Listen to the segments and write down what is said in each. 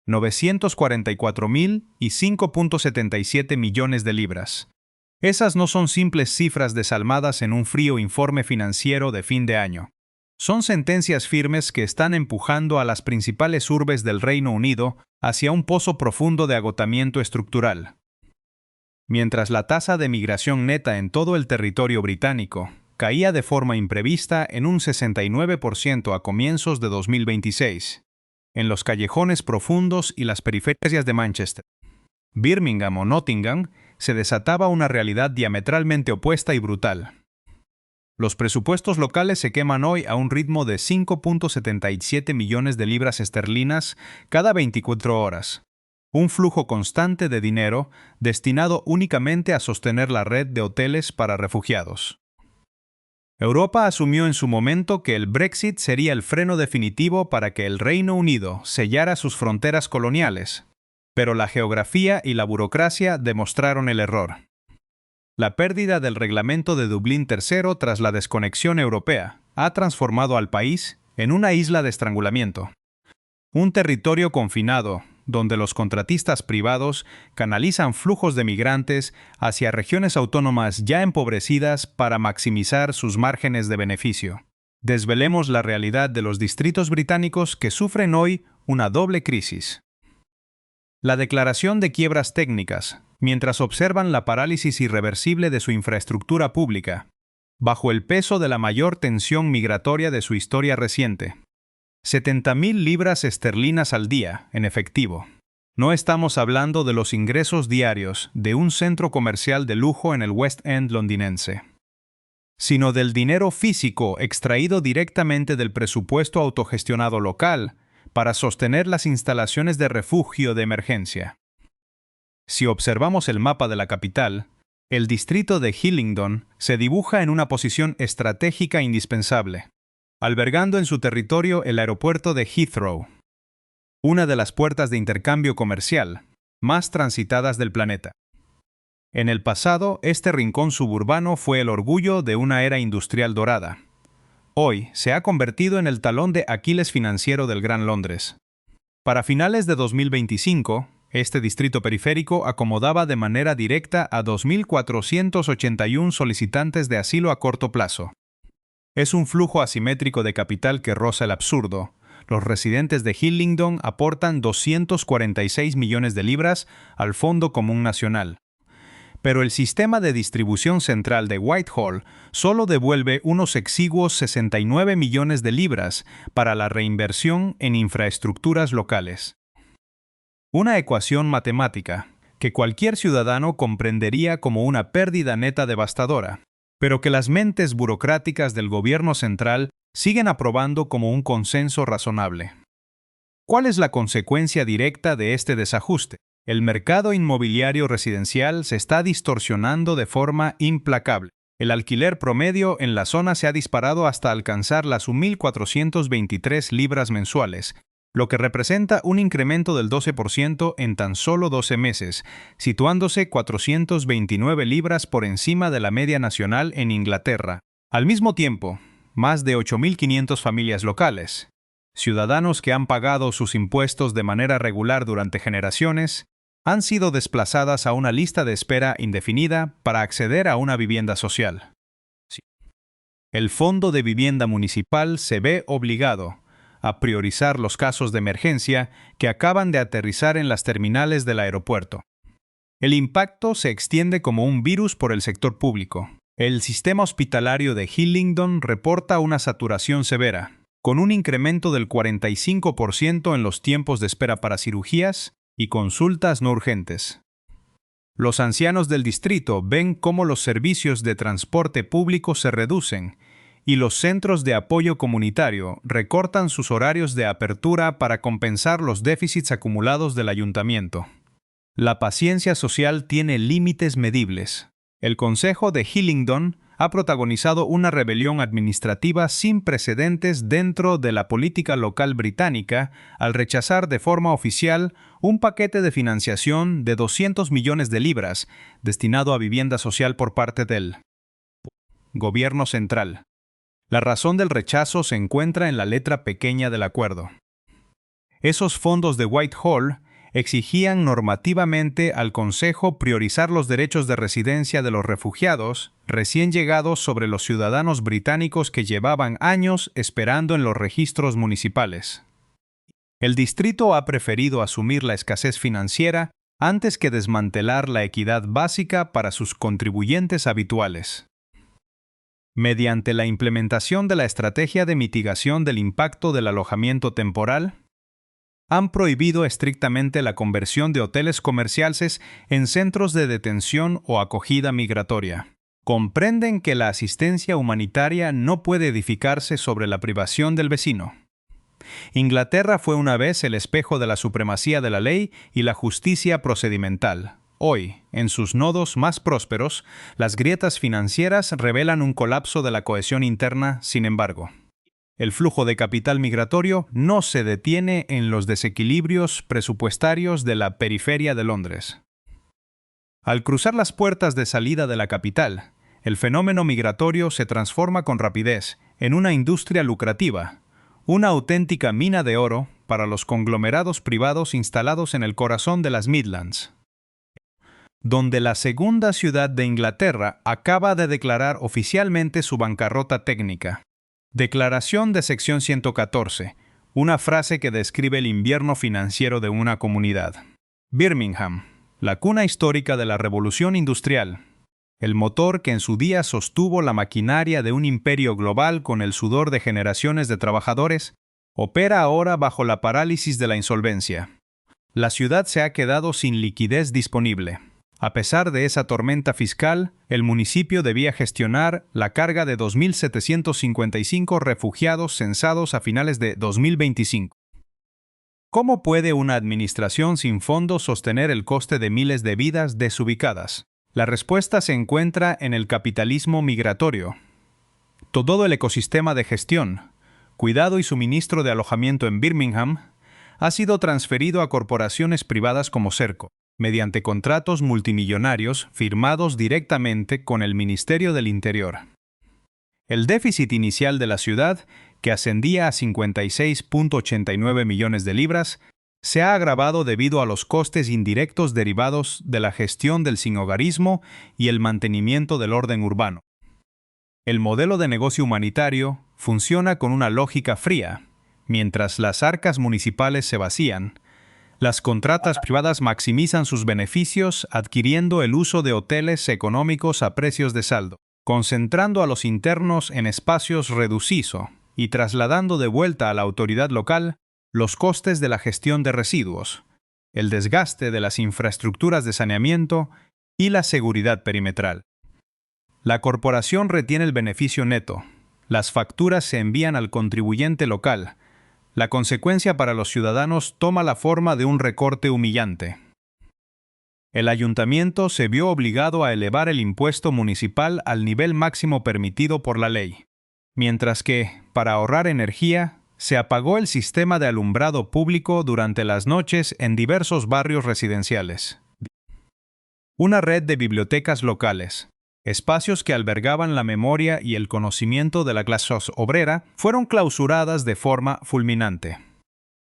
944.000 y 5.77 millones de libras. Esas no son simples cifras desalmadas en un frío informe financiero de fin de año. Son sentencias firmes que están empujando a las principales urbes del Reino Unido hacia un pozo profundo de agotamiento estructural. Mientras la tasa de migración neta en todo el territorio británico caía de forma imprevista en un 69% a comienzos de 2026, en los callejones profundos y las periferias de Manchester, Birmingham o Nottingham, se desataba una realidad diametralmente opuesta y brutal. Los presupuestos locales se queman hoy a un ritmo de 5.77 millones de libras esterlinas cada 24 horas. Un flujo constante de dinero destinado únicamente a sostener la red de hoteles para refugiados. Europa asumió en su momento que el Brexit sería el freno definitivo para que el Reino Unido sellara sus fronteras coloniales, pero la geografía y la burocracia demostraron el error. La pérdida del reglamento de Dublín III tras la desconexión europea ha transformado al país en una isla de estrangulamiento. Un territorio confinado, donde los contratistas privados canalizan flujos de migrantes hacia regiones autónomas ya empobrecidas para maximizar sus márgenes de beneficio. Desvelemos la realidad de los distritos británicos que sufren hoy una doble crisis. La declaración de quiebras técnicas, mientras observan la parálisis irreversible de su infraestructura pública, bajo el peso de la mayor tensión migratoria de su historia reciente. 70.000 libras esterlinas al día, en efectivo. No estamos hablando de los ingresos diarios de un centro comercial de lujo en el West End londinense, sino del dinero físico extraído directamente del presupuesto autogestionado local para sostener las instalaciones de refugio de emergencia. Si observamos el mapa de la capital, el distrito de Hillingdon se dibuja en una posición estratégica indispensable, albergando en su territorio el aeropuerto de Heathrow, una de las puertas de intercambio comercial más transitadas del planeta. En el pasado, este rincón suburbano fue el orgullo de una era industrial dorada. Hoy se ha convertido en el talón de Aquiles financiero del Gran Londres. Para finales de 2025, este distrito periférico acomodaba de manera directa a 2.481 solicitantes de asilo a corto plazo. Es un flujo asimétrico de capital que roza el absurdo. Los residentes de Hillingdon aportan 246 millones de libras al Fondo Común Nacional. Pero el sistema de distribución central de Whitehall solo devuelve unos exiguos 69 millones de libras para la reinversión en infraestructuras locales. Una ecuación matemática que cualquier ciudadano comprendería como una pérdida neta devastadora, pero que las mentes burocráticas del gobierno central siguen aprobando como un consenso razonable. ¿Cuál es la consecuencia directa de este desajuste? El mercado inmobiliario residencial se está distorsionando de forma implacable. El alquiler promedio en la zona se ha disparado hasta alcanzar las 1.423 libras mensuales, lo que representa un incremento del 12% en tan solo 12 meses, situándose 429 libras por encima de la media nacional en Inglaterra. Al mismo tiempo, más de 8.500 familias locales, ciudadanos que han pagado sus impuestos de manera regular durante generaciones, han sido desplazadas a una lista de espera indefinida para acceder a una vivienda social. El Fondo de Vivienda Municipal se ve obligado a priorizar los casos de emergencia que acaban de aterrizar en las terminales del aeropuerto. El impacto se extiende como un virus por el sector público. El sistema hospitalario de Hillingdon reporta una saturación severa, con un incremento del 45% en los tiempos de espera para cirugías y consultas no urgentes. Los ancianos del distrito ven cómo los servicios de transporte público se reducen y los centros de apoyo comunitario recortan sus horarios de apertura para compensar los déficits acumulados del ayuntamiento. La paciencia social tiene límites medibles. El Consejo de Hillingdon ha protagonizado una rebelión administrativa sin precedentes dentro de la política local británica al rechazar de forma oficial un paquete de financiación de 200 millones de libras destinado a vivienda social por parte del gobierno central. La razón del rechazo se encuentra en la letra pequeña del acuerdo. Esos fondos de Whitehall exigían normativamente al Consejo priorizar los derechos de residencia de los refugiados recién llegados sobre los ciudadanos británicos que llevaban años esperando en los registros municipales. El distrito ha preferido asumir la escasez financiera antes que desmantelar la equidad básica para sus contribuyentes habituales. Mediante la implementación de la estrategia de mitigación del impacto del alojamiento temporal, han prohibido estrictamente la conversión de hoteles comerciales en centros de detención o acogida migratoria. Comprenden que la asistencia humanitaria no puede edificarse sobre la privación del vecino. Inglaterra fue una vez el espejo de la supremacía de la ley y la justicia procedimental. Hoy, en sus nodos más prósperos, las grietas financieras revelan un colapso de la cohesión interna, sin embargo. El flujo de capital migratorio no se detiene en los desequilibrios presupuestarios de la periferia de Londres. Al cruzar las puertas de salida de la capital, el fenómeno migratorio se transforma con rapidez en una industria lucrativa, una auténtica mina de oro para los conglomerados privados instalados en el corazón de las Midlands, donde la segunda ciudad de Inglaterra acaba de declarar oficialmente su bancarrota técnica. Declaración de sección 114, una frase que describe el invierno financiero de una comunidad. Birmingham, la cuna histórica de la revolución industrial, el motor que en su día sostuvo la maquinaria de un imperio global con el sudor de generaciones de trabajadores, opera ahora bajo la parálisis de la insolvencia. La ciudad se ha quedado sin liquidez disponible. A pesar de esa tormenta fiscal, el municipio debía gestionar la carga de 2.755 refugiados censados a finales de 2025. ¿Cómo puede una administración sin fondos sostener el coste de miles de vidas desubicadas? La respuesta se encuentra en el capitalismo migratorio. Todo el ecosistema de gestión, cuidado y suministro de alojamiento en Birmingham ha sido transferido a corporaciones privadas como Serco, mediante contratos multimillonarios firmados directamente con el Ministerio del Interior. El déficit inicial de la ciudad, que ascendía a 56.89 millones de libras, se ha agravado debido a los costes indirectos derivados de la gestión del sinhogarismo y el mantenimiento del orden urbano. El modelo de negocio humanitario funciona con una lógica fría. Mientras las arcas municipales se vacían, las contratas privadas maximizan sus beneficios adquiriendo el uso de hoteles económicos a precios de saldo, concentrando a los internos en espacios reducidos y trasladando de vuelta a la autoridad local los costes de la gestión de residuos, el desgaste de las infraestructuras de saneamiento y la seguridad perimetral. La corporación retiene el beneficio neto. Las facturas se envían al contribuyente local. La consecuencia para los ciudadanos toma la forma de un recorte humillante. El ayuntamiento se vio obligado a elevar el impuesto municipal al nivel máximo permitido por la ley, mientras que, para ahorrar energía, se apagó el sistema de alumbrado público durante las noches en diversos barrios residenciales. Una red de bibliotecas locales, espacios que albergaban la memoria y el conocimiento de la clase obrera, fueron clausuradas de forma fulminante.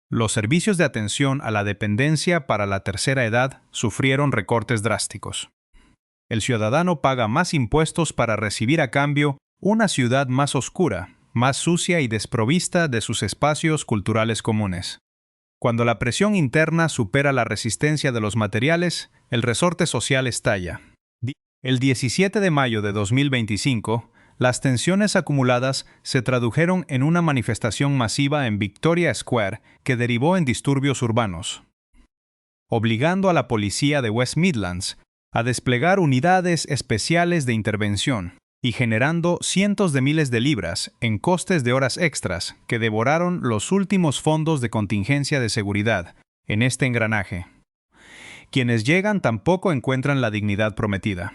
Los servicios de atención a la dependencia para la tercera edad sufrieron recortes drásticos. El ciudadano paga más impuestos para recibir a cambio una ciudad más oscura, más sucia y desprovista de sus espacios culturales comunes. Cuando la presión interna supera la resistencia de los materiales, el resorte social estalla. El 17 de mayo de 2025, las tensiones acumuladas se tradujeron en una manifestación masiva en Victoria Square que derivó en disturbios urbanos, obligando a la policía de West Midlands a desplegar unidades especiales de intervención y generando cientos de miles de libras en costes de horas extras que devoraron los últimos fondos de contingencia de seguridad en este engranaje. Quienes llegan tampoco encuentran la dignidad prometida.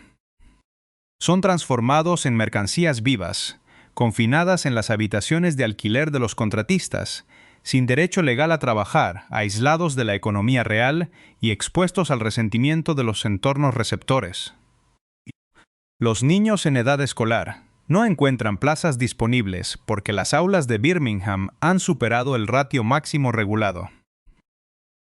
Son transformados en mercancías vivas, confinadas en las habitaciones de alquiler de los contratistas, sin derecho legal a trabajar, aislados de la economía real y expuestos al resentimiento de los entornos receptores. Los niños en edad escolar no encuentran plazas disponibles porque las aulas de Birmingham han superado el ratio máximo regulado.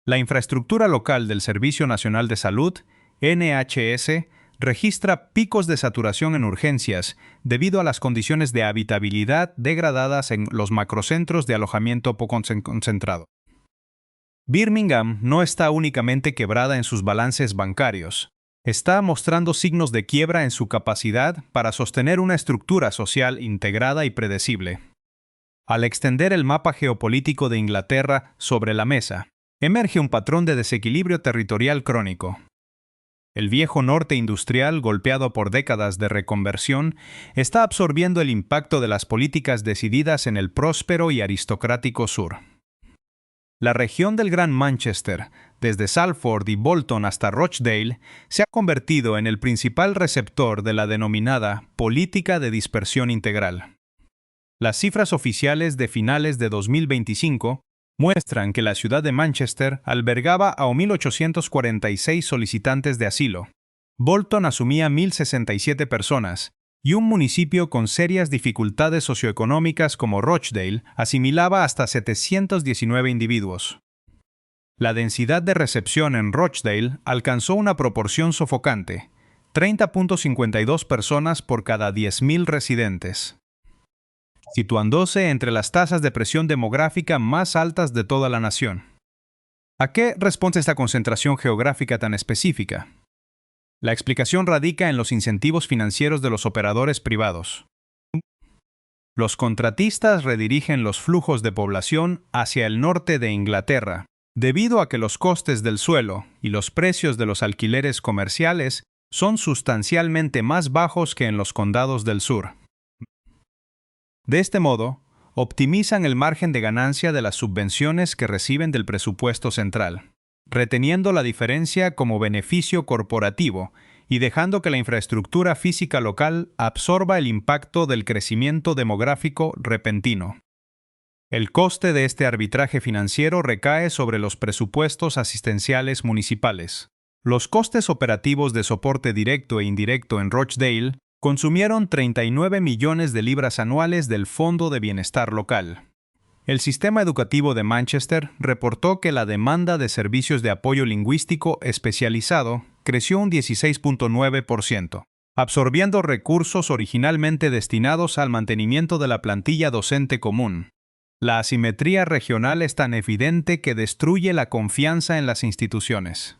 La infraestructura local del Servicio Nacional de Salud, NHS, registra picos de saturación en urgencias debido a las condiciones de habitabilidad degradadas en los macrocentros de alojamiento poco concentrado. Birmingham no está únicamente quebrada en sus balances bancarios, está mostrando signos de quiebra en su capacidad para sostener una estructura social integrada y predecible. Al extender el mapa geopolítico de Inglaterra sobre la mesa, emerge un patrón de desequilibrio territorial crónico. El viejo norte industrial, golpeado por décadas de reconversión, está absorbiendo el impacto de las políticas decididas en el próspero y aristocrático sur. La región del Gran Manchester, desde Salford y Bolton hasta Rochdale, se ha convertido en el principal receptor de la denominada política de dispersión integral. Las cifras oficiales de finales de 2025 muestran que la ciudad de Manchester albergaba a 1.846 solicitantes de asilo. Bolton asumía 1.067 personas, y un municipio con serias dificultades socioeconómicas como Rochdale asimilaba hasta 719 individuos. La densidad de recepción en Rochdale alcanzó una proporción sofocante, 30.52 personas por cada 10.000 residentes, situándose entre las tasas de presión demográfica más altas de toda la nación. ¿A qué responde esta concentración geográfica tan específica? La explicación radica en los incentivos financieros de los operadores privados. Los contratistas redirigen los flujos de población hacia el norte de Inglaterra, debido a que los costes del suelo y los precios de los alquileres comerciales son sustancialmente más bajos que en los condados del sur. De este modo, optimizan el margen de ganancia de las subvenciones que reciben del presupuesto central, reteniendo la diferencia como beneficio corporativo y dejando que la infraestructura física local absorba el impacto del crecimiento demográfico repentino. El coste de este arbitraje financiero recae sobre los presupuestos asistenciales municipales. Los costes operativos de soporte directo e indirecto en Rochdale consumieron 39 millones de libras anuales del Fondo de Bienestar Local. El sistema educativo de Manchester reportó que la demanda de servicios de apoyo lingüístico especializado creció un 16.9%, absorbiendo recursos originalmente destinados al mantenimiento de la plantilla docente común. La asimetría regional es tan evidente que destruye la confianza en las instituciones.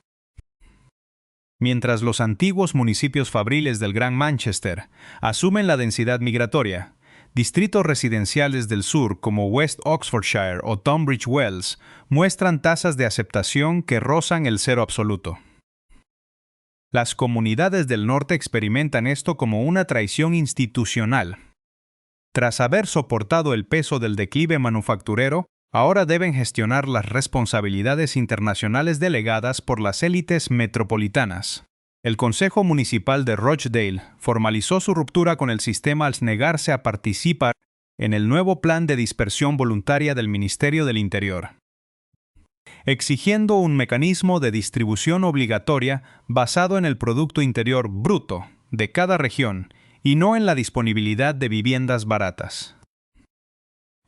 Mientras los antiguos municipios fabriles del Gran Manchester asumen la densidad migratoria, distritos residenciales del sur como West Oxfordshire o Tunbridge Wells muestran tasas de aceptación que rozan el cero absoluto. Las comunidades del norte experimentan esto como una traición institucional. Tras haber soportado el peso del declive manufacturero, ahora deben gestionar las responsabilidades internacionales delegadas por las élites metropolitanas. El Consejo Municipal de Rochdale formalizó su ruptura con el sistema al negarse a participar en el nuevo plan de dispersión voluntaria del Ministerio del Interior, exigiendo un mecanismo de distribución obligatoria basado en el Producto Interior Bruto de cada región y no en la disponibilidad de viviendas baratas.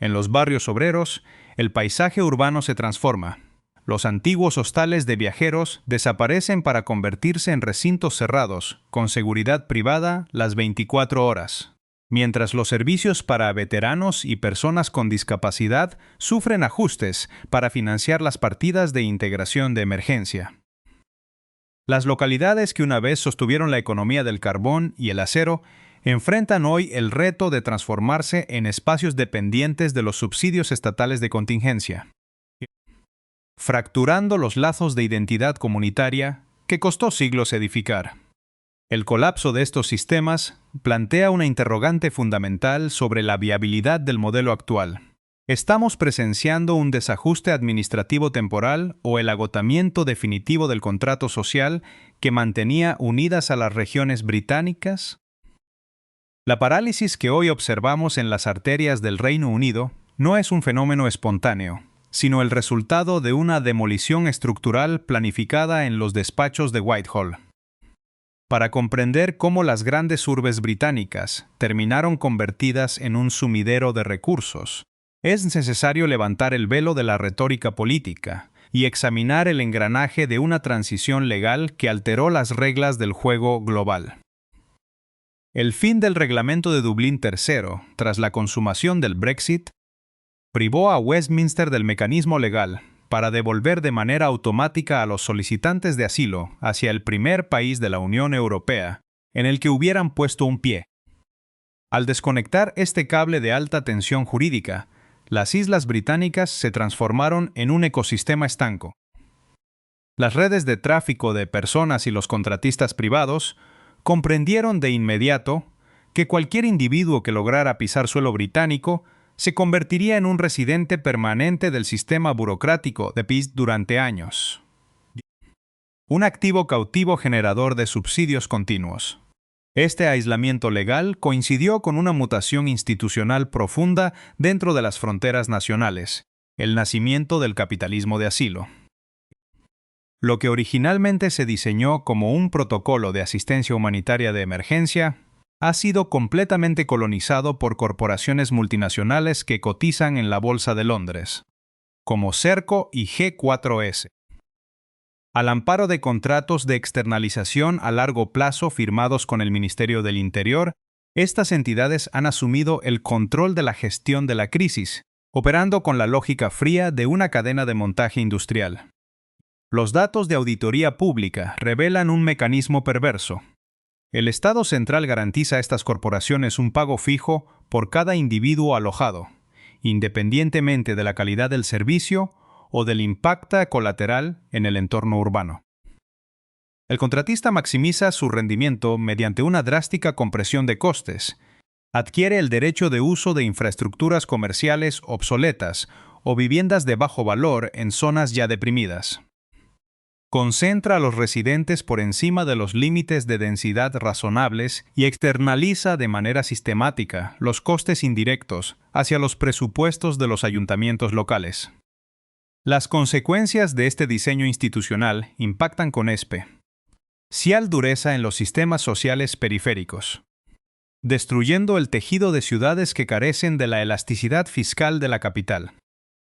En los barrios obreros, el paisaje urbano se transforma. Los antiguos hostales de viajeros desaparecen para convertirse en recintos cerrados, con seguridad privada las 24 horas, mientras los servicios para veteranos y personas con discapacidad sufren ajustes para financiar las partidas de integración de emergencia. Las localidades que una vez sostuvieron la economía del carbón y el acero enfrentan hoy el reto de transformarse en espacios dependientes de los subsidios estatales de contingencia, fracturando los lazos de identidad comunitaria que costó siglos edificar. El colapso de estos sistemas plantea una interrogante fundamental sobre la viabilidad del modelo actual. ¿Estamos presenciando un desajuste administrativo temporal o el agotamiento definitivo del contrato social que mantenía unidas a las regiones británicas? La parálisis que hoy observamos en las arterias del Reino Unido no es un fenómeno espontáneo, sino el resultado de una demolición estructural planificada en los despachos de Whitehall. Para comprender cómo las grandes urbes británicas terminaron convertidas en un sumidero de recursos, es necesario levantar el velo de la retórica política y examinar el engranaje de una transición legal que alteró las reglas del juego global. El fin del Reglamento de Dublín III, tras la consumación del Brexit, privó a Westminster del mecanismo legal para devolver de manera automática a los solicitantes de asilo hacia el primer país de la Unión Europea en el que hubieran puesto un pie. Al desconectar este cable de alta tensión jurídica, las islas británicas se transformaron en un ecosistema estanco. Las redes de tráfico de personas y los contratistas privados comprendieron de inmediato que cualquier individuo que lograra pisar suelo británico se convertiría en un residente permanente del sistema burocrático de PIS durante años. Un activo cautivo generador de subsidios continuos. Este aislamiento legal coincidió con una mutación institucional profunda dentro de las fronteras nacionales, el nacimiento del capitalismo de asilo. Lo que originalmente se diseñó como un protocolo de asistencia humanitaria de emergencia ha sido completamente colonizado por corporaciones multinacionales que cotizan en la Bolsa de Londres, como Serco y G4S. Al amparo de contratos de externalización a largo plazo firmados con el Ministerio del Interior, estas entidades han asumido el control de la gestión de la crisis, operando con la lógica fría de una cadena de montaje industrial. Los datos de auditoría pública revelan un mecanismo perverso. El Estado central garantiza a estas corporaciones un pago fijo por cada individuo alojado, independientemente de la calidad del servicio o del impacto colateral en el entorno urbano. El contratista maximiza su rendimiento mediante una drástica compresión de costes, adquiere el derecho de uso de infraestructuras comerciales obsoletas o viviendas de bajo valor en zonas ya deprimidas. Concentra a los residentes por encima de los límites de densidad razonables y externaliza de manera sistemática los costes indirectos hacia los presupuestos de los ayuntamientos locales. Las consecuencias de este diseño institucional impactan con especial dureza en los sistemas sociales periféricos, destruyendo el tejido de ciudades que carecen de la elasticidad fiscal de la capital.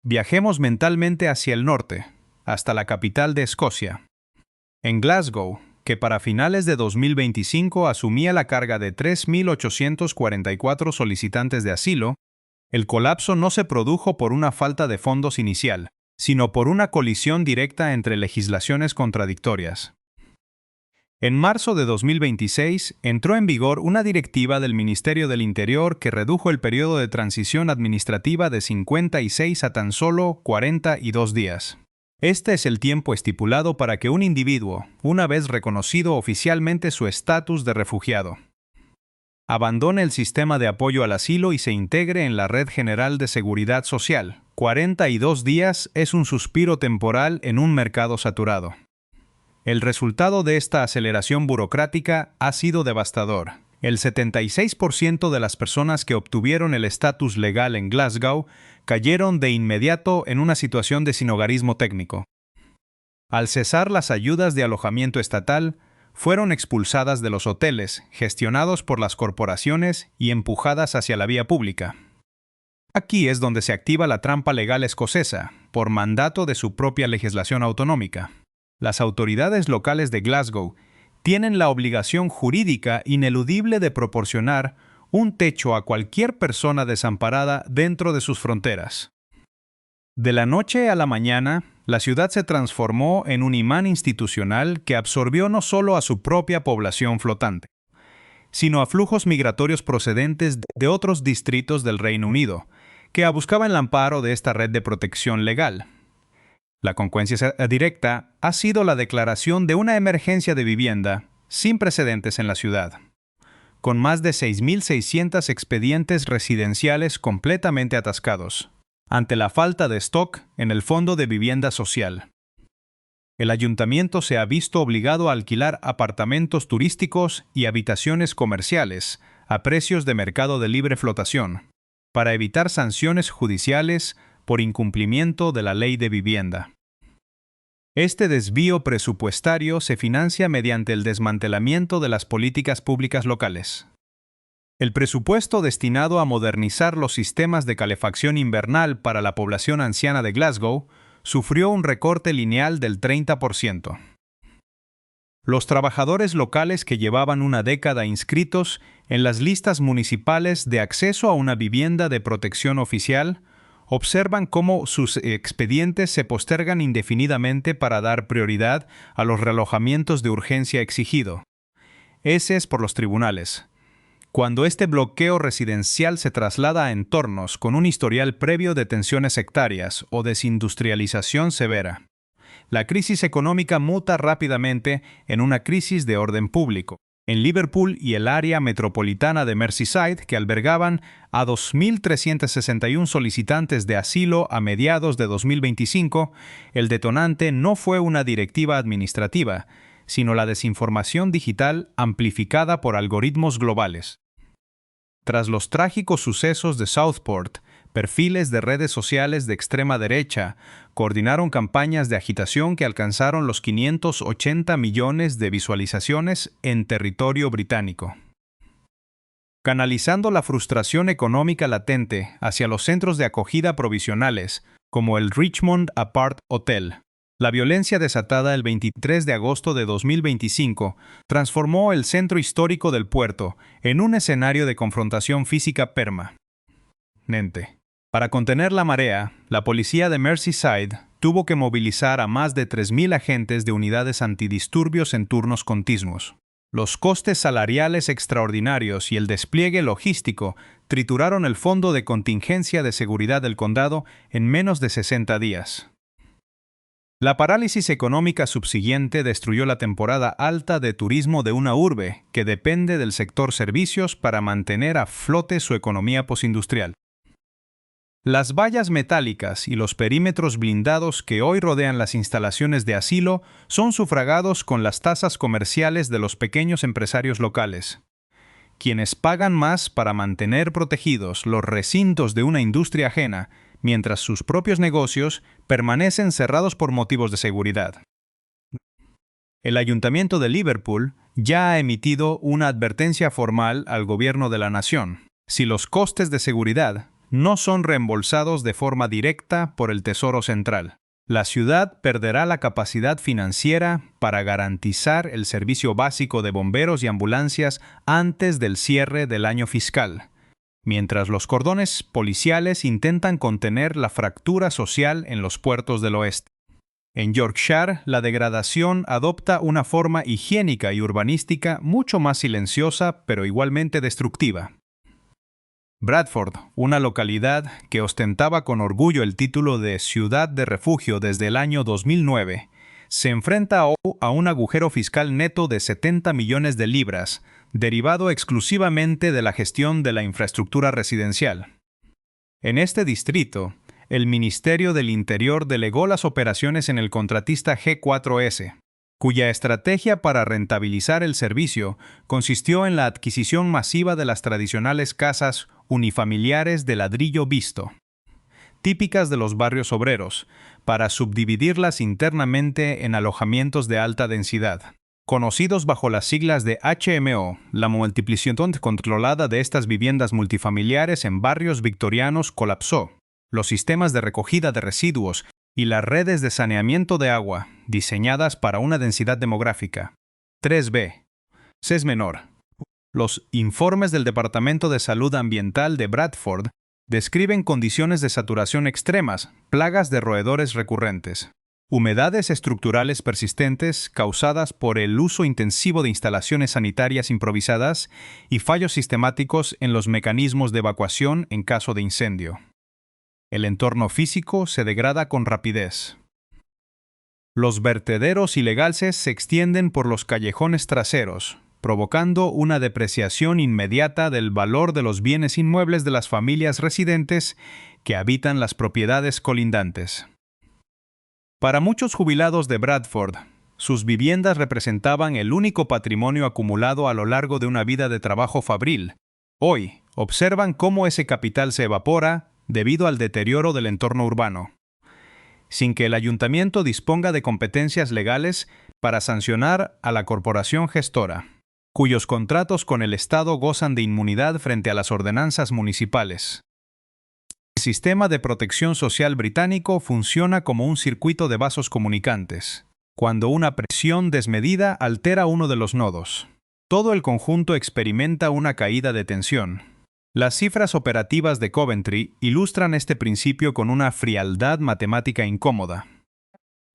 Viajemos mentalmente hacia el norte, hasta la capital de Escocia. En Glasgow, que para finales de 2025 asumía la carga de 3.844 solicitantes de asilo, el colapso no se produjo por una falta de fondos inicial, sino por una colisión directa entre legislaciones contradictorias. En marzo de 2026 entró en vigor una directiva del Ministerio del Interior que redujo el periodo de transición administrativa de 56 a tan solo 42 días. Este es el tiempo estipulado para que un individuo, una vez reconocido oficialmente su estatus de refugiado, abandone el sistema de apoyo al asilo y se integre en la Red General de Seguridad Social. 42 días es un suspiro temporal en un mercado saturado. El resultado de esta aceleración burocrática ha sido devastador. El 76% de las personas que obtuvieron el estatus legal en Glasgow cayeron de inmediato en una situación de sinhogarismo técnico. Al cesar las ayudas de alojamiento estatal, fueron expulsadas de los hoteles, gestionados por las corporaciones y empujadas hacia la vía pública. Aquí es donde se activa la trampa legal escocesa, por mandato de su propia legislación autonómica. Las autoridades locales de Glasgow tienen la obligación jurídica ineludible de proporcionar un techo a cualquier persona desamparada dentro de sus fronteras. De la noche a la mañana, la ciudad se transformó en un imán institucional que absorbió no solo a su propia población flotante, sino a flujos migratorios procedentes de otros distritos del Reino Unido, que buscaban el amparo de esta red de protección legal. La consecuencia directa ha sido la declaración de una emergencia de vivienda sin precedentes en la ciudad, con más de 6.600 expedientes residenciales completamente atascados, ante la falta de stock en el Fondo de Vivienda Social. El ayuntamiento se ha visto obligado a alquilar apartamentos turísticos y habitaciones comerciales a precios de mercado de libre flotación, para evitar sanciones judiciales por incumplimiento de la ley de vivienda. Este desvío presupuestario se financia mediante el desmantelamiento de las políticas públicas locales. El presupuesto destinado a modernizar los sistemas de calefacción invernal para la población anciana de Glasgow sufrió un recorte lineal del 30%. Los trabajadores locales que llevaban una década inscritos en las listas municipales de acceso a una vivienda de protección oficial observan cómo sus expedientes se postergan indefinidamente para dar prioridad a los realojamientos de urgencia exigido. Ese es por los tribunales. Cuando este bloqueo residencial se traslada a entornos con un historial previo de tensiones sectarias o desindustrialización severa, la crisis económica muta rápidamente en una crisis de orden público. En Liverpool y el área metropolitana de Merseyside, que albergaban a 2.361 solicitantes de asilo a mediados de 2025, el detonante no fue una directiva administrativa, sino la desinformación digital amplificada por algoritmos globales. Tras los trágicos sucesos de Southport, perfiles de redes sociales de extrema derecha coordinaron campañas de agitación que alcanzaron los 580 millones de visualizaciones en territorio británico. Canalizando la frustración económica latente hacia los centros de acogida provisionales, como el Richmond Apart Hotel, la violencia desatada el 23 de agosto de 2025 transformó el centro histórico del puerto en un escenario de confrontación física permanente. Para contener la marea, la policía de Merseyside tuvo que movilizar a más de 3.000 agentes de unidades antidisturbios en turnos continuos. Los costes salariales extraordinarios y el despliegue logístico trituraron el fondo de contingencia de seguridad del condado en menos de 60 días. La parálisis económica subsiguiente destruyó la temporada alta de turismo de una urbe que depende del sector servicios para mantener a flote su economía postindustrial. Las vallas metálicas y los perímetros blindados que hoy rodean las instalaciones de asilo son sufragados con las tasas comerciales de los pequeños empresarios locales, quienes pagan más para mantener protegidos los recintos de una industria ajena, mientras sus propios negocios permanecen cerrados por motivos de seguridad. El Ayuntamiento de Liverpool ya ha emitido una advertencia formal al gobierno de la nación. Si los costes de seguridad no son reembolsados de forma directa por el Tesoro Central, la ciudad perderá la capacidad financiera para garantizar el servicio básico de bomberos y ambulancias antes del cierre del año fiscal, mientras los cordones policiales intentan contener la fractura social en los puertos del oeste. En Yorkshire, la degradación adopta una forma higiénica y urbanística mucho más silenciosa, pero igualmente destructiva. Bradford, una localidad que ostentaba con orgullo el título de Ciudad de Refugio desde el año 2009, se enfrenta a un agujero fiscal neto de 70 millones de libras, derivado exclusivamente de la gestión de la infraestructura residencial. En este distrito, el Ministerio del Interior delegó las operaciones en el contratista G4S, cuya estrategia para rentabilizar el servicio consistió en la adquisición masiva de las tradicionales casas unifamiliares de ladrillo visto, típicas de los barrios obreros, para subdividirlas internamente en alojamientos de alta densidad. Conocidos bajo las siglas de HMO, la multiplicación controlada de estas viviendas multifamiliares en barrios victorianos colapsó. Los sistemas de recogida de residuos y las redes de saneamiento de agua, diseñadas para una densidad demográfica 3B, es menor. Los informes del Departamento de Salud Ambiental de Bradford describen condiciones de saturación extremas, plagas de roedores recurrentes, humedades estructurales persistentes causadas por el uso intensivo de instalaciones sanitarias improvisadas y fallos sistemáticos en los mecanismos de evacuación en caso de incendio. El entorno físico se degrada con rapidez. Los vertederos ilegales se extienden por los callejones traseros, provocando una depreciación inmediata del valor de los bienes inmuebles de las familias residentes que habitan las propiedades colindantes. Para muchos jubilados de Bradford, sus viviendas representaban el único patrimonio acumulado a lo largo de una vida de trabajo fabril. Hoy, observan cómo ese capital se evapora debido al deterioro del entorno urbano, sin que el ayuntamiento disponga de competencias legales para sancionar a la corporación gestora, cuyos contratos con el Estado gozan de inmunidad frente a las ordenanzas municipales. El sistema de protección social británico funciona como un circuito de vasos comunicantes, cuando una presión desmedida altera uno de los nodos. Todo el conjunto experimenta una caída de tensión. Las cifras operativas de Coventry ilustran este principio con una frialdad matemática incómoda.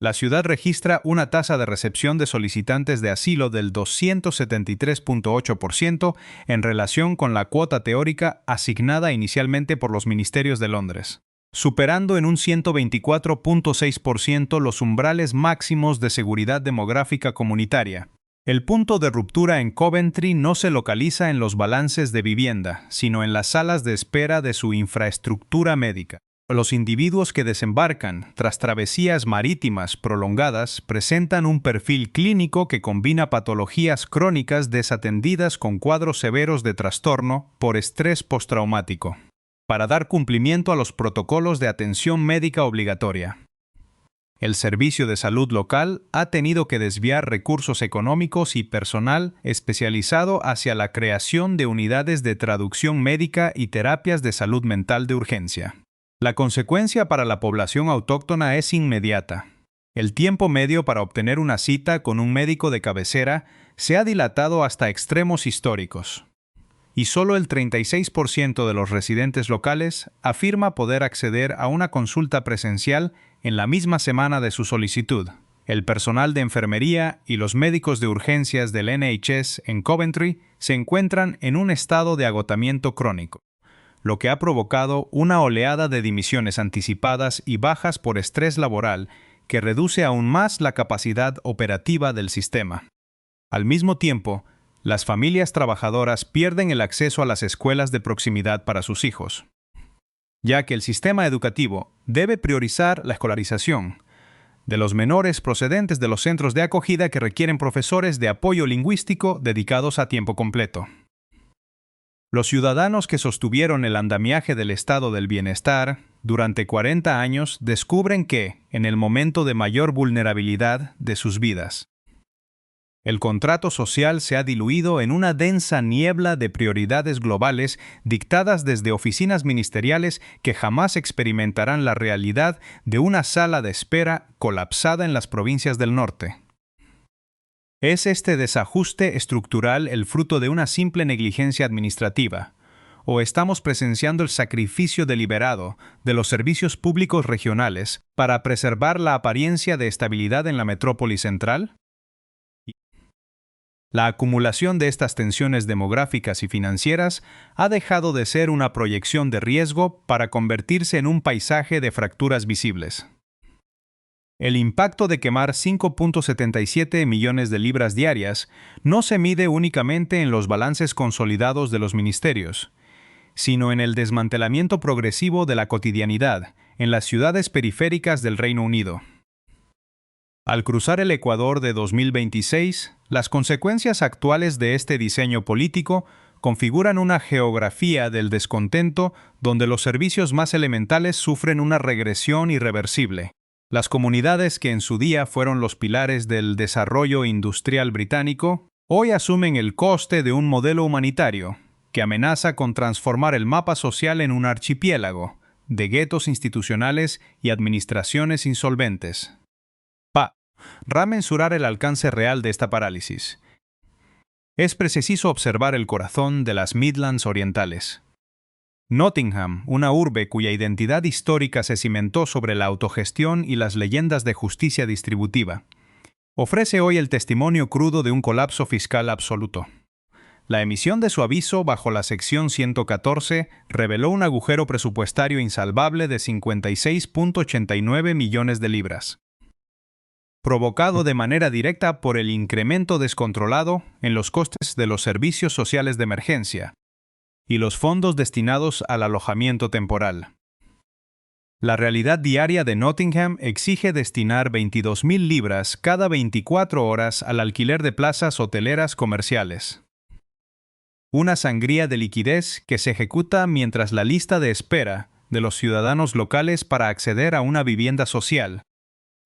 La ciudad registra una tasa de recepción de solicitantes de asilo del 273.8% en relación con la cuota teórica asignada inicialmente por los ministerios de Londres, superando en un 124.6% los umbrales máximos de seguridad demográfica comunitaria. El punto de ruptura en Coventry no se localiza en los balances de vivienda, sino en las salas de espera de su infraestructura médica. Los individuos que desembarcan tras travesías marítimas prolongadas presentan un perfil clínico que combina patologías crónicas desatendidas con cuadros severos de trastorno por estrés postraumático, para dar cumplimiento a los protocolos de atención médica obligatoria. El servicio de salud local ha tenido que desviar recursos económicos y personal especializado hacia la creación de unidades de traducción médica y terapias de salud mental de urgencia. La consecuencia para la población autóctona es inmediata. El tiempo medio para obtener una cita con un médico de cabecera se ha dilatado hasta extremos históricos, y solo el 36% de los residentes locales afirma poder acceder a una consulta presencial en la misma semana de su solicitud. El personal de enfermería y los médicos de urgencias del NHS en Coventry se encuentran en un estado de agotamiento crónico, lo que ha provocado una oleada de dimisiones anticipadas y bajas por estrés laboral que reduce aún más la capacidad operativa del sistema. Al mismo tiempo, las familias trabajadoras pierden el acceso a las escuelas de proximidad para sus hijos, ya que el sistema educativo debe priorizar la escolarización de los menores procedentes de los centros de acogida que requieren profesores de apoyo lingüístico dedicados a tiempo completo. Los ciudadanos que sostuvieron el andamiaje del estado del bienestar durante 40 años descubren que, en el momento de mayor vulnerabilidad de sus vidas, el contrato social se ha diluido en una densa niebla de prioridades globales dictadas desde oficinas ministeriales que jamás experimentarán la realidad de una sala de espera colapsada en las provincias del norte. ¿Es este desajuste estructural el fruto de una simple negligencia administrativa? ¿O estamos presenciando el sacrificio deliberado de los servicios públicos regionales para preservar la apariencia de estabilidad en la metrópoli central? La acumulación de estas tensiones demográficas y financieras ha dejado de ser una proyección de riesgo para convertirse en un paisaje de fracturas visibles. El impacto de quemar 5.77 millones de libras diarias no se mide únicamente en los balances consolidados de los ministerios, sino en el desmantelamiento progresivo de la cotidianidad en las ciudades periféricas del Reino Unido. Al cruzar el Ecuador de 2026, las consecuencias actuales de este diseño político configuran una geografía del descontento donde los servicios más elementales sufren una regresión irreversible. Las comunidades que en su día fueron los pilares del desarrollo industrial británico, hoy asumen el coste de un modelo humanitario que amenaza con transformar el mapa social en un archipiélago de guetos institucionales y administraciones insolventes. Para mensurar el alcance real de esta parálisis, es preciso observar el corazón de las Midlands orientales. Nottingham, una urbe cuya identidad histórica se cimentó sobre la autogestión y las leyendas de justicia distributiva, ofrece hoy el testimonio crudo de un colapso fiscal absoluto. La emisión de su aviso bajo la sección 114 reveló un agujero presupuestario insalvable de 56.89 millones de libras, provocado de manera directa por el incremento descontrolado en los costes de los servicios sociales de emergencia y los fondos destinados al alojamiento temporal. La realidad diaria de Nottingham exige destinar 22.000 libras cada 24 horas al alquiler de plazas hoteleras comerciales. Una sangría de liquidez que se ejecuta mientras la lista de espera de los ciudadanos locales para acceder a una vivienda social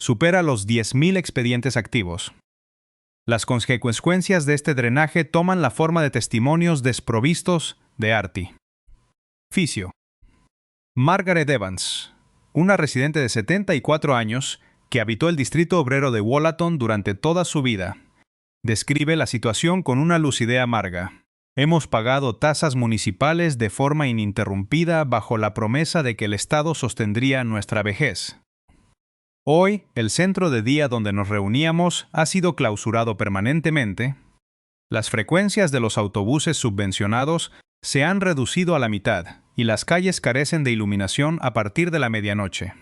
supera los 10.000 expedientes activos. Las consecuencias de este drenaje toman la forma de testimonios desprovistos de arti. Oficio. Margaret Evans, una residente de 74 años que habitó el distrito obrero de Wollaton durante toda su vida, describe la situación con una lucidez amarga. Hemos pagado tasas municipales de forma ininterrumpida bajo la promesa de que el Estado sostendría nuestra vejez. Hoy, el centro de día donde nos reuníamos ha sido clausurado permanentemente. Las frecuencias de los autobuses subvencionados se han reducido a la mitad y las calles carecen de iluminación a partir de la medianoche.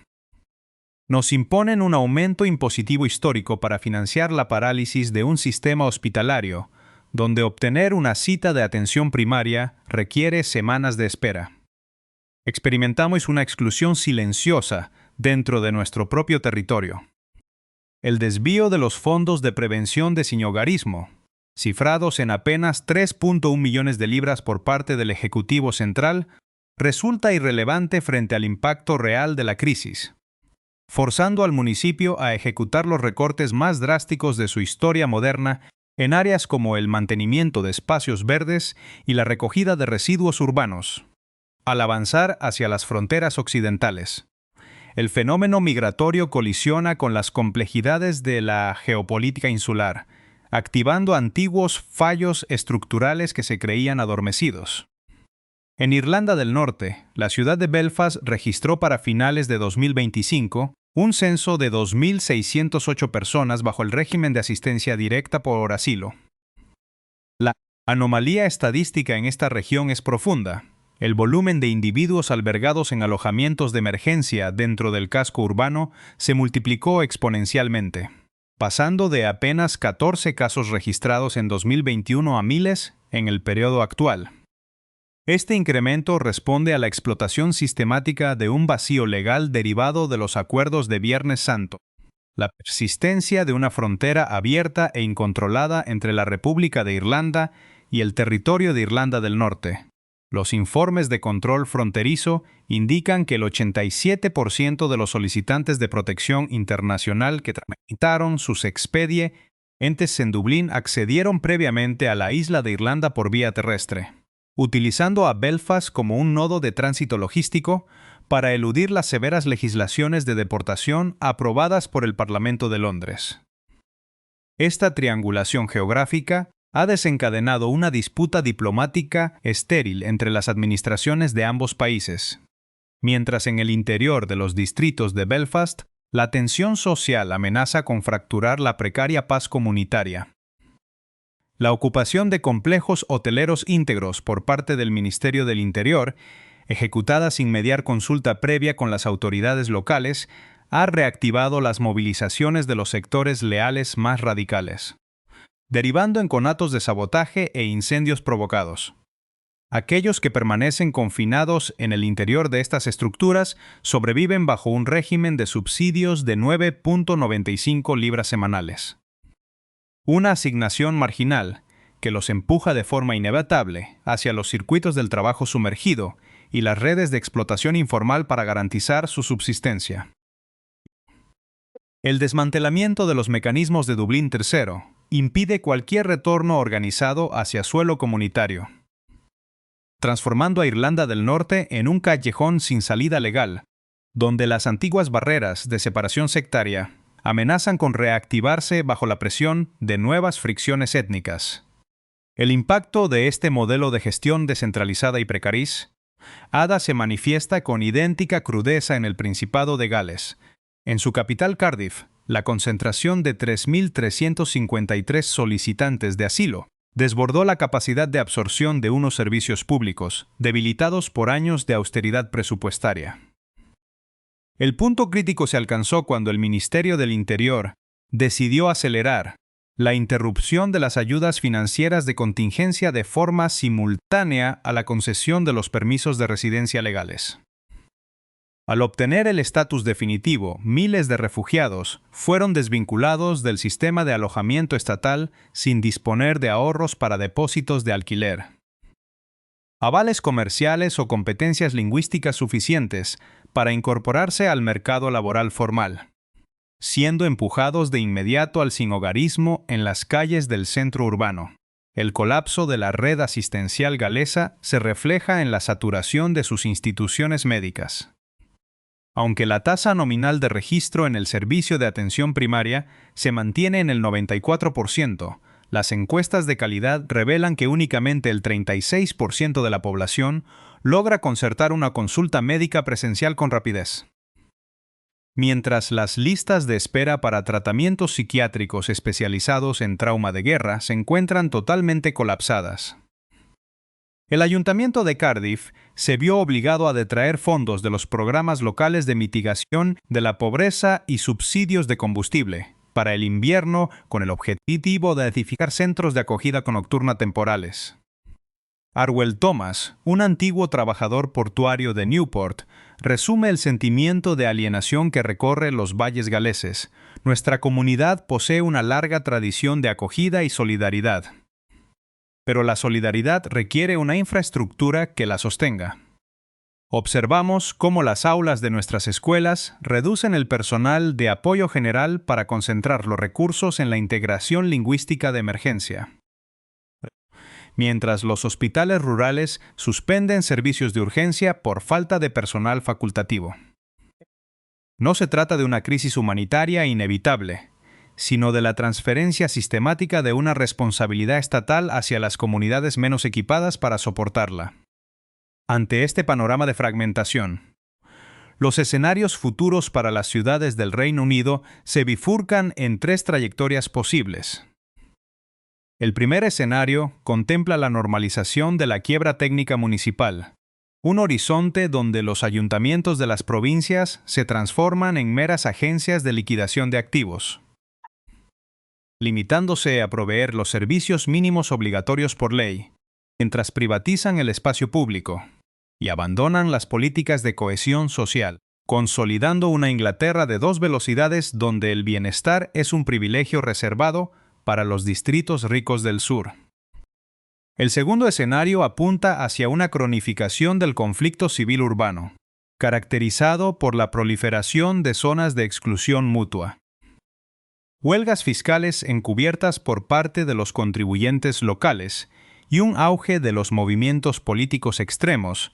Nos imponen un aumento impositivo histórico para financiar la parálisis de un sistema hospitalario, donde obtener una cita de atención primaria requiere semanas de espera. Experimentamos una exclusión silenciosa dentro de nuestro propio territorio. El desvío de los fondos de prevención de sinhogarismo, cifrados en apenas 3.1 millones de libras por parte del Ejecutivo Central, resulta irrelevante frente al impacto real de la crisis, forzando al municipio a ejecutar los recortes más drásticos de su historia moderna en áreas como el mantenimiento de espacios verdes y la recogida de residuos urbanos. Al avanzar hacia las fronteras occidentales, el fenómeno migratorio colisiona con las complejidades de la geopolítica insular, activando antiguos fallos estructurales que se creían adormecidos. En Irlanda del Norte, la ciudad de Belfast registró para finales de 2025 un censo de 2.608 personas bajo el régimen de asistencia directa por asilo. La anomalía estadística en esta región es profunda. El volumen de individuos albergados en alojamientos de emergencia dentro del casco urbano se multiplicó exponencialmente, pasando de apenas 14 casos registrados en 2021 a miles en el periodo actual. Este incremento responde a la explotación sistemática de un vacío legal derivado de los acuerdos de Viernes Santo, la persistencia de una frontera abierta e incontrolada entre la República de Irlanda y el territorio de Irlanda del Norte. Los informes de control fronterizo indican que el 87% de los solicitantes de protección internacional que tramitaron sus expedientes en Dublín accedieron previamente a la isla de Irlanda por vía terrestre, utilizando a Belfast como un nodo de tránsito logístico para eludir las severas legislaciones de deportación aprobadas por el Parlamento de Londres. Esta triangulación geográfica ha desencadenado una disputa diplomática estéril entre las administraciones de ambos países, mientras en el interior de los distritos de Belfast, la tensión social amenaza con fracturar la precaria paz comunitaria. La ocupación de complejos hoteleros íntegros por parte del Ministerio del Interior, ejecutada sin mediar consulta previa con las autoridades locales, ha reactivado las movilizaciones de los sectores leales más radicales, derivando en conatos de sabotaje e incendios provocados. Aquellos que permanecen confinados en el interior de estas estructuras sobreviven bajo un régimen de subsidios de 9.95 libras semanales. Una asignación marginal que los empuja de forma inevitable hacia los circuitos del trabajo sumergido y las redes de explotación informal para garantizar su subsistencia. El desmantelamiento de los mecanismos de Dublín III impide cualquier retorno organizado hacia suelo comunitario, transformando a Irlanda del Norte en un callejón sin salida legal, donde las antiguas barreras de separación sectaria amenazan con reactivarse bajo la presión de nuevas fricciones étnicas. El impacto de este modelo de gestión descentralizada y precariz se manifiesta con idéntica crudeza en el Principado de Gales. En su capital Cardiff, la concentración de 3.353 solicitantes de asilo desbordó la capacidad de absorción de unos servicios públicos, debilitados por años de austeridad presupuestaria. El punto crítico se alcanzó cuando el Ministerio del Interior decidió acelerar la interrupción de las ayudas financieras de contingencia de forma simultánea a la concesión de los permisos de residencia legales. Al obtener el estatus definitivo, miles de refugiados fueron desvinculados del sistema de alojamiento estatal sin disponer de ahorros para depósitos de alquiler, avales comerciales o competencias lingüísticas suficientes para incorporarse al mercado laboral formal, siendo empujados de inmediato al sinhogarismo en las calles del centro urbano. El colapso de la red asistencial galesa se refleja en la saturación de sus instituciones médicas. Aunque la tasa nominal de registro en el servicio de atención primaria se mantiene en el 94%, las encuestas de calidad revelan que únicamente el 36% de la población logra concertar una consulta médica presencial con rapidez. Mientras las listas de espera para tratamientos psiquiátricos especializados en trauma de guerra se encuentran totalmente colapsadas. El Ayuntamiento de Cardiff se vio obligado a detraer fondos de los programas locales de mitigación de la pobreza y subsidios de combustible para el invierno con el objetivo de edificar centros de acogida nocturna temporales. Arwell Thomas, un antiguo trabajador portuario de Newport, resume el sentimiento de alienación que recorre los valles galeses. Nuestra comunidad posee una larga tradición de acogida y solidaridad. Pero la solidaridad requiere una infraestructura que la sostenga. Observamos cómo las aulas de nuestras escuelas reducen el personal de apoyo general para concentrar los recursos en la integración lingüística de emergencia, mientras los hospitales rurales suspenden servicios de urgencia por falta de personal facultativo. No se trata de una crisis humanitaria inevitable, sino de la transferencia sistemática de una responsabilidad estatal hacia las comunidades menos equipadas para soportarla. Ante este panorama de fragmentación, los escenarios futuros para las ciudades del Reino Unido se bifurcan en tres trayectorias posibles. El primer escenario contempla la normalización de la quiebra técnica municipal, un horizonte donde los ayuntamientos de las provincias se transforman en meras agencias de liquidación de activos, limitándose a proveer los servicios mínimos obligatorios por ley, mientras privatizan el espacio público y abandonan las políticas de cohesión social, consolidando una Inglaterra de dos velocidades donde el bienestar es un privilegio reservado para los distritos ricos del sur. El segundo escenario apunta hacia una cronificación del conflicto civil urbano, caracterizado por la proliferación de zonas de exclusión mutua, huelgas fiscales encubiertas por parte de los contribuyentes locales y un auge de los movimientos políticos extremos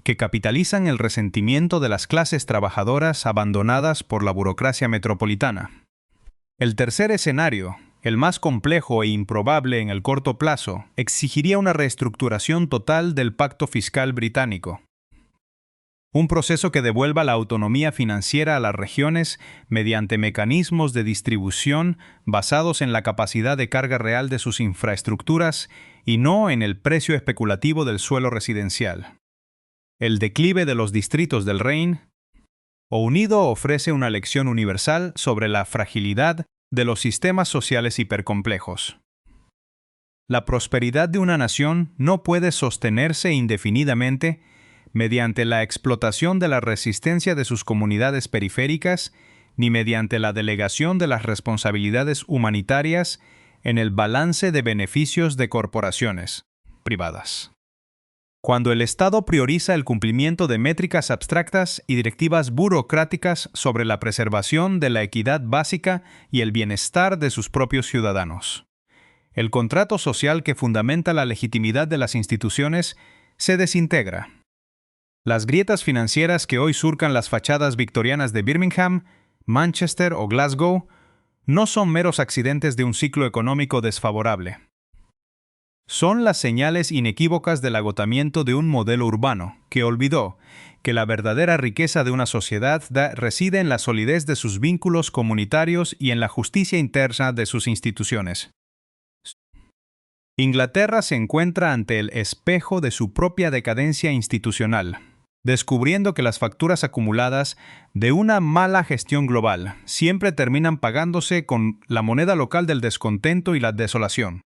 que capitalizan el resentimiento de las clases trabajadoras abandonadas por la burocracia metropolitana. El tercer escenario, el más complejo e improbable en el corto plazo, exigiría una reestructuración total del pacto fiscal británico. Un proceso que devuelva la autonomía financiera a las regiones mediante mecanismos de distribución basados en la capacidad de carga real de sus infraestructuras y no en el precio especulativo del suelo residencial. El declive de los distritos del Reino Unido ofrece una lección universal sobre la fragilidad de los sistemas sociales hipercomplejos. La prosperidad de una nación no puede sostenerse indefinidamente mediante la explotación de la resistencia de sus comunidades periféricas, ni mediante la delegación de las responsabilidades humanitarias en el balance de beneficios de corporaciones privadas. Cuando el Estado prioriza el cumplimiento de métricas abstractas y directivas burocráticas sobre la preservación de la equidad básica y el bienestar de sus propios ciudadanos, el contrato social que fundamenta la legitimidad de las instituciones se desintegra. Las grietas financieras que hoy surcan las fachadas victorianas de Birmingham, Manchester o Glasgow no son meros accidentes de un ciclo económico desfavorable. Son las señales inequívocas del agotamiento de un modelo urbano que olvidó que la verdadera riqueza de una sociedad reside en la solidez de sus vínculos comunitarios y en la justicia interna de sus instituciones. Inglaterra se encuentra ante el espejo de su propia decadencia institucional, descubriendo que las facturas acumuladas de una mala gestión global siempre terminan pagándose con la moneda local del descontento y la desolación.